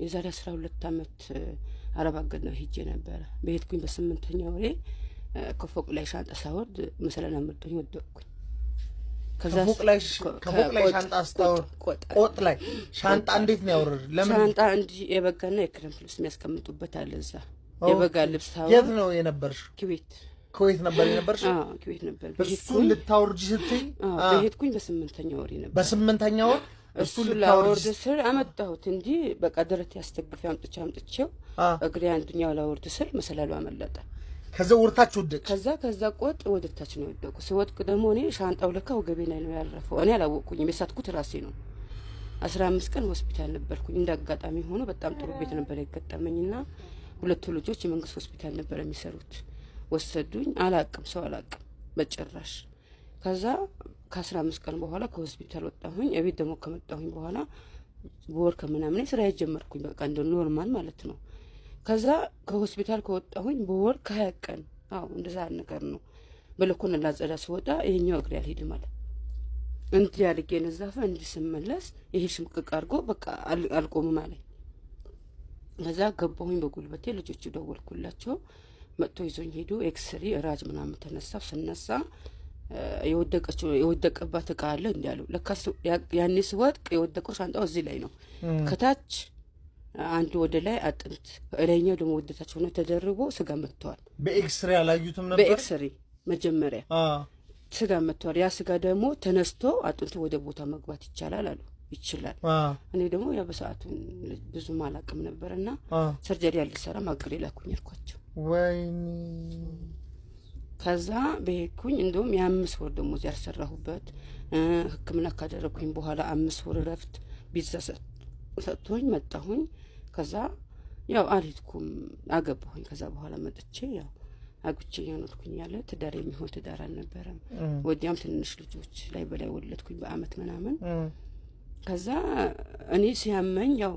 የዛሬ 12 አመት አረብ አገር ነው ሄጄ ነበር። በሄድኩኝ በ8ኛው ወሬ ከፎቅ ላይ ሻንጣ ሳወርድ መሰለና ምርጦኝ ወደቅኩኝ። ከፎቅ ላይ ሻንጣ አስታወር ቆጥ ላይ ሻንጣ እንዴት ነው ያወረድ? ለምን ሻንጣ እንጂ የበጋና የክረምት ልብስ የሚያስቀምጡበት አለ እዛ። የበጋ ልብስ ታወር። የት ነው የነበርሽ? ኩዌት ነበር የነበርሽ? አዎ ኩዌት ነበር። እሱን ልታወርጂ ስትይ በሄድኩኝ በ8ኛው ወሬ ነበር። በ8ኛው ወር እሱን ላወርድ ስል አመጣሁት እንጂ በቃ ደረት ያስተግፍ አምጥቼው እግሬ አንዱኛው ላወርድ ስል መሰላሉ አመለጠ። ከዛ ወርታች ወደቅ። ከዛ ቆጥ ወደታች ነው ወደቁ። ሲወድቅ ደግሞ እኔ ሻንጣው ለካ ወገቤ ላይ ነው ያረፈው። እኔ አላወቅኩኝም። የሳትኩት ራሴ ነው። 15 ቀን ሆስፒታል ነበርኩኝ። እንዳጋጣሚ ሆኖ በጣም ጥሩ ቤት ነበር የገጠመኝና ሁለቱ ልጆች የመንግስት ሆስፒታል ነበር የሚሰሩት። ወሰዱኝ። አላቅም ሰው አላቅም በጭራሽ። ከዛ ከ15 ቀን በኋላ ከሆስፒታል ወጣሁኝ። እቤት ደግሞ ከመጣሁኝ በኋላ በወር ከምናምን ስራ ጀመርኩኝ። በቃ እንደ ኖርማል ማለት ነው። ከዛ ከሆስፒታል ከወጣሁኝ በወር ከ20 ቀን እንደዛ ነገር ነው። በለኮን ላጸዳ ስወጣ ይሄኛው እግሬ አልሄድም ማለት እንት ያድርጌ ነዛፈ እንዲስመለስ ይሄ ሽምቅቅ አድርጎ በቃ አልቆምም አለኝ። ከዛ ገባሁኝ በጉልበቴ። ልጆቹ ደወልኩላቸው መጥቶ ይዞኝ ሄዱ። ኤክስሪ ራጅ ምናምን ተነሳው። ስነሳ የወደቀባት እቃ አለ እንዲያሉ ለካስ ያኔ ስወድቅ የወደቀው ሻንጣው እዚህ ላይ ነው። ከታች አንዱ ወደ ላይ አጥንት እላኛው ደግሞ ወደታች ሆነ ተደርቦ ስጋ መጥቷል። በኤክስሪ አላዩትም ነበር? በኤክስሪ መጀመሪያ ስጋ መጥቷል። ያ ስጋ ደግሞ ተነስቶ አጥንቱ ወደ ቦታ መግባት ይቻላል አሉ። ይችላል። እኔ ደግሞ ያ በሰዓቱ ብዙ ማላቅም ነበርና ሰርጀሪ ያልሰራ ማግሬ ላኩኝ አልኳቸው። ወይኔ ከዛ በሄድኩኝ እንደውም የ5 ወር ደግሞ እዚያ ያሰራሁበት ሕክምና ካደረኩኝ በኋላ 5 ወር ረፍት ቢዛ ሰጥቶኝ መጣሁኝ። ከዛ ያው አልሄድኩም፣ አገባሁኝ። ከዛ በኋላ መጥቼ ያው አግብቼ ያኖርኩኝ። ያለ ትዳር የሚሆን ትዳር አልነበረም። ወዲያም ትንሽ ልጆች ላይ በላይ ወለድኩኝ በአመት ምናምን። ከዛ እኔ ሲያመኝ ያው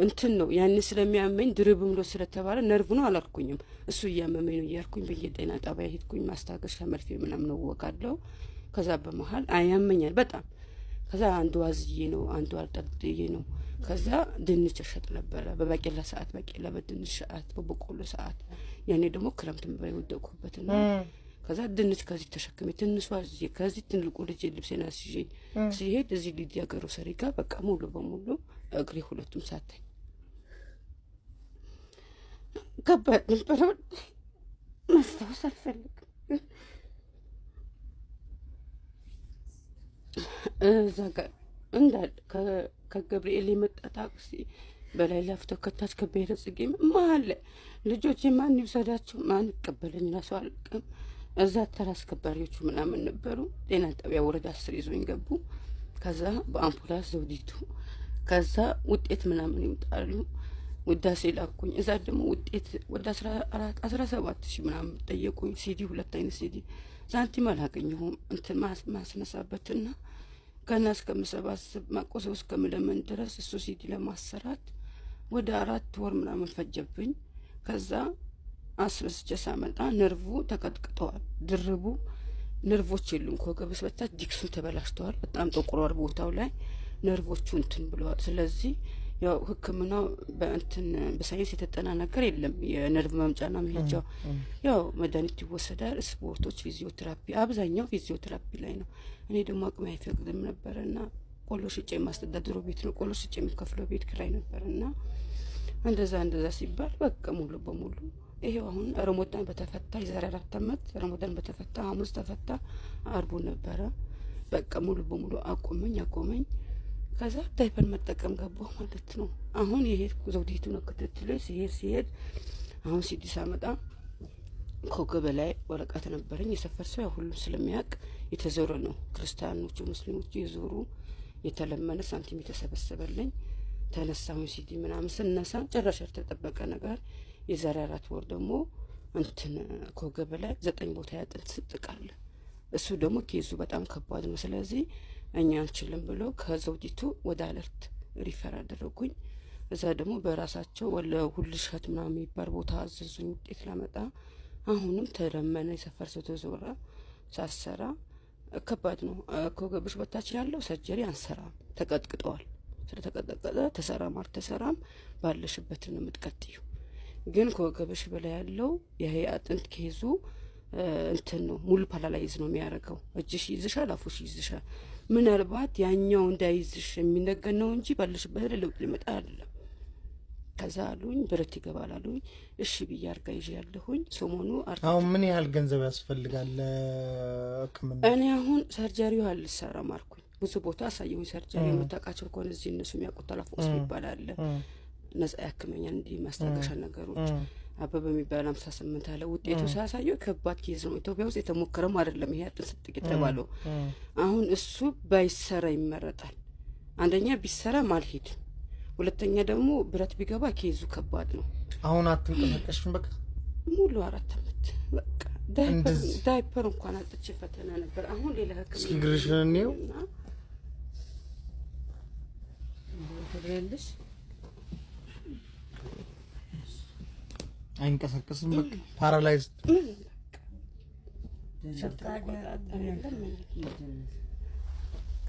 እንትን ነው ያኔ ስለሚያመኝ ድርብም ነው ስለተባለ ነርቭ ነው አላልኩኝም። እሱ እያመመኝ ነው እያልኩኝ በየጤና ጣቢያ ሄድኩኝ። ማስታገሻ መርፌ ምናምን ነው ወጋለሁ። ከዛ በመሃል አያመኛል በጣም። ከዛ አንዱ አዝዬ ነው አንዱ አልጠብጥዬ ነው። ከዛ ድንች እሸጥ ነበረ በባቄላ ሰዓት፣ ባቄላ በድንች ሰዓት፣ በበቆሎ ሰዓት። ያኔ ደግሞ ክረምት በይወደቁበት ነው። ከዛ ድንች ከዚህ ተሸክሜ ትንሿ እዚህ ከዚህ ትልቁ ልጅ ልብሴና ሲጂ ሲሄድ እዚህ ልጅ ያገሩ ሰሪጋ በቃ ሙሉ በሙሉ እግሬ ሁለቱም ሳተኝ። ከባድ ነበረ። ማስታወስ አልፈልግም። እዛ ጋር እንዳል ከገብርኤል የመጣ ታክሲ በላይ ላፍቶ ከታች ከብሔረ ጽጌ መሀል ልጆች ማን ይውሰዳቸው ማን ይቀበለኝ ራሱ አልቅም። እዛ ተራ አስከባሪዎቹ ምናምን ነበሩ። ጤና ጣቢያ ወረዳ 10 ይዞኝ ገቡ። ከዛ በአምቡላንስ ዘውዲቱ። ከዛ ውጤት ምናምን ይውጣሉ። ውዳሴ ላኩኝ። እዛ ደግሞ ውጤት ወደ 17,000 ምናምን ጠየቁኝ። ሲዲ 2 አይነት ሲዲ ሳንቲም አላገኘሁም። እንትን ማስነሳበትና ገና እስከምሰባስብ ማቆሰው እስከምለመን ድረስ እሱ ሲዲ ለማሰራት ወደ 4 ወር ምናምን ፈጀብኝ። ከዛ አስረስቼ ሳመጣ ነርቭ ተቀጥቅጠዋል። ድርቡ ነርቮች የሉም። ከወገብስ በታች ዲክሱን ተበላሽተዋል። በጣም ጠቁሯል ቦታው ላይ ነርቮቹ እንትን ብለዋል። ስለዚህ ያው ሕክምናው በእንትን በሳይንስ የተጠና ነገር የለም። የነርቭ መምጫና መሄጃው ያው መድኃኒት ይወሰዳል። ስፖርቶች፣ ፊዚዮቴራፒ፣ አብዛኛው ፊዚዮቴራፒ ላይ ነው። እኔ ደግሞ አቅሜ አይፈቅድም ነበርና ቆሎ ሽጬ የማስተዳድረው ቤት ነው። ቆሎ ሽጬ የምከፍለው ቤት ኪራይ ነበርና እንደዛ ሲባል በቃ ሙሉ በሙሉ ይሄው አሁን ረመዳን በተፈታ የዛሬ 4 አመት ረመዳን በተፈታ ሐሙስ ተፈታ፣ አርቡ ነበረ። በቃ ሙሉ በሙሉ አቆመኝ። ከዛ ዳይፐር መጠቀም ገባሁ ማለት ነው። አሁን የሄድኩ ዘውዲቱ ነው ክትትል ሲሄድ አሁን ሲዲስ አመጣ ከወገብ ላይ ወረቀት ነበረኝ። የሰፈር ሰው ያው ሁሉም ስለሚያውቅ የተዞረ ነው። ክርስቲያኖቹ ሙስሊሞቹ የዞሩ የተለመነ ሳንቲም የተሰበሰበልኝ ተነሳሁኝ። ሲዲ ምናምን ስነሳ ጭራሽ ያልተጠበቀ ነገር የዛሬ 4 ወር ደግሞ እንትን ከወገብ ላይ 9 ቦታ ያጥንት ስጥቃለ። እሱ ደግሞ ኬዙ በጣም ከባድ ነው። ስለዚህ እኛ አንችልም ብሎ ከዘውዲቱ ወደ አለርት ሪፈር አደረጉኝ። እዛ ደግሞ በራሳቸው ወለ ሁልሽት ምናምን የሚባል ቦታ አዘዙኝ ውጤት ላመጣ። አሁንም ተለመነ። የሰፈር ሰው ተዞራ ሳሰራ ከባድ ነው። ከወገብሽ በታች ያለው ሰርጀሪ አንሰራም፣ ተቀጥቅጠዋል። ስለተቀጠቀጠ ተሰራም አልተሰራም ባለሽበት ነው የምትቀጥዩ። ግን ከወገብሽ በላይ ያለው ይሄ አጥንት ከይዙ እንትን ነው ሙሉ ፓራላይዝ ነው የሚያደርገው። እጅሽ ይዝሻል፣ አፉሽ ይዝሻል። ምናልባት ያኛው እንዳይዝሽ የሚነገር ነው እንጂ ባለሽበት ላይ ለውጥ ሊመጣ አይደለም። ከዛ አሉኝ ብረት ይገባል አሉኝ። እሺ ብዬ አርጋ ይዤ ያለሁኝ ሰሞኑ አሁን ምን ያህል ገንዘብ ያስፈልጋል ለሕክምና? እኔ አሁን ሰርጀሪው አልሰራም አልኩኝ። ብዙ ቦታ አሳየሁኝ። ሰርጀሪ የምታውቃቸው ከሆነ እዚህ እነሱ የሚያውቁት አላፎስ የሚባል አለ ነጻ ያክመኛል እንዲህ ማስታገሻ ነገሮች አበበ የሚባል 58 አለ። ውጤቱ ሳያሳየው ከባድ ኬዝ ነው። ኢትዮጵያ ውስጥ የተሞከረም አይደለም ይሄ አጥንት ስጥቅ የተባለው። አሁን እሱ ባይሰራ ይመረጣል። አንደኛ ቢሰራ ማልሄድ፣ ሁለተኛ ደግሞ ብረት ቢገባ ኬዙ ከባድ ነው። አሁን አትንቀሳቀሽም? በቃ ሙሉ 4 አመት በቃ ዳይፐር እንኳን አጥቼ ፈተና ነበር። አሁን ሌላ ህክምና ሲግሪሽን ነው ትብሬልሽ አይንቀሳቀስም። በቃ ፓራላይዝድ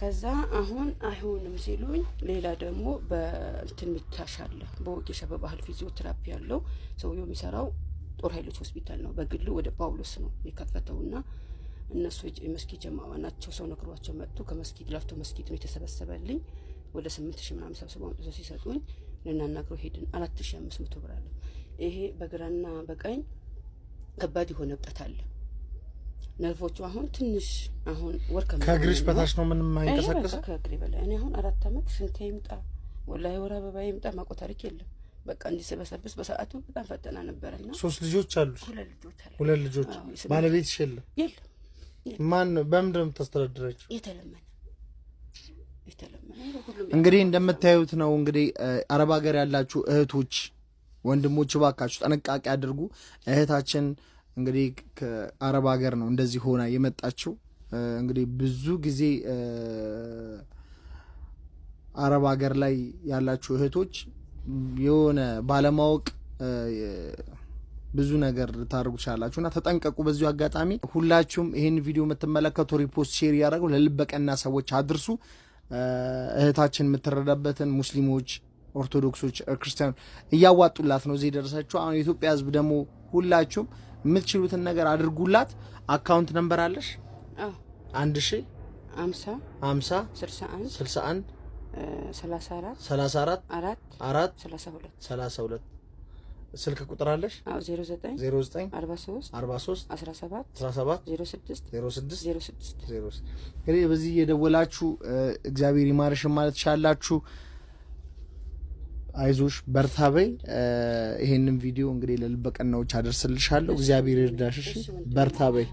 ከዛ አሁን አይሆንም ሲሉኝ ሌላ ደግሞ በእንትን ሚታሻለ በወጌሻ በባህል ፊዚዮቴራፒ ያለው ሰውየው የሚሰራው ጦር ኃይሎች ሆስፒታል ነው። በግሉ ወደ ጳውሎስ ነው የከፈተውና እነሱ የመስጊድ ጀማዓ ናቸው። ሰው ነግሯቸው መጡ። ከመስጊድ ላፍቶ መስጊድ ነው የተሰበሰበልኝ። ወደ 8000 ምናምን ሰብስበው አምጥተው ሲሰጡኝ ልናናግረው ሄድን። 4500 ብር አለ። ይሄ በግራና በቀኝ ከባድ የሆነ እብጠት አለ። ነርቮቹ አሁን ትንሽ አሁን ወርከም ከእግርሽ በታች ነው ምንም አይንቀሳቀስ። ከእግሬ በላይ እኔ አሁን 4 አመት ሽንቴ ይምጣ ወላሂ ወራ በባይ ይምጣ ማቆታሪክ የለም። በቃ እንዲሰበሰብስ በሰዓቱ በጣም ፈተና ነበርና 3 ልጆች አሉ። 2 ልጆች ባለቤትሽ የለም? የለም። ማን በምንድን ነው የምታስተዳድራቸው? የተለመነ እንግዲህ እንደምታዩት ነው። እንግዲህ አረብ ሀገር ያላችሁ እህቶች ወንድሞች ባካችሁ ጥንቃቄ አድርጉ። እህታችን እንግዲህ ከአረብ ሀገር ነው እንደዚህ ሆና የመጣችው። እንግዲህ ብዙ ጊዜ አረብ ሀገር ላይ ያላችሁ እህቶች የሆነ ባለማወቅ ብዙ ነገር ታርጉ ቻላችሁና ተጠንቀቁ። በዚሁ አጋጣሚ ሁላችሁም ይሄን ቪዲዮ የምትመለከቱ ሪፖስት ሼር ያደርጉ ለልበቀና ሰዎች አድርሱ። እህታችን የምትረዳበትን ሙስሊሞች፣ ኦርቶዶክሶች፣ ክርስቲያኖች እያዋጡላት ነው እዚህ ደረሰችው። አሁን የኢትዮጵያ ሕዝብ ደግሞ ሁላችሁም የምትችሉትን ነገር አድርጉላት። አካውንት ነምበር አለሽ? አዎ 1050 50 61 61 34 34 4 32 ስልክ ቁጥር አለሽ? አዎ 09 43 17 06 እንግዲህ በዚህ የደወላችሁ እግዚአብሔር ይማርሽ ማለት ቻላችሁ። አይዞሽ በርታ በይ። ይሄንን ቪዲዮ እንግዲህ ለልበቀናዎች አደርስልሻለሁ። እግዚአብሔር ይርዳሽ። በርታ በይ።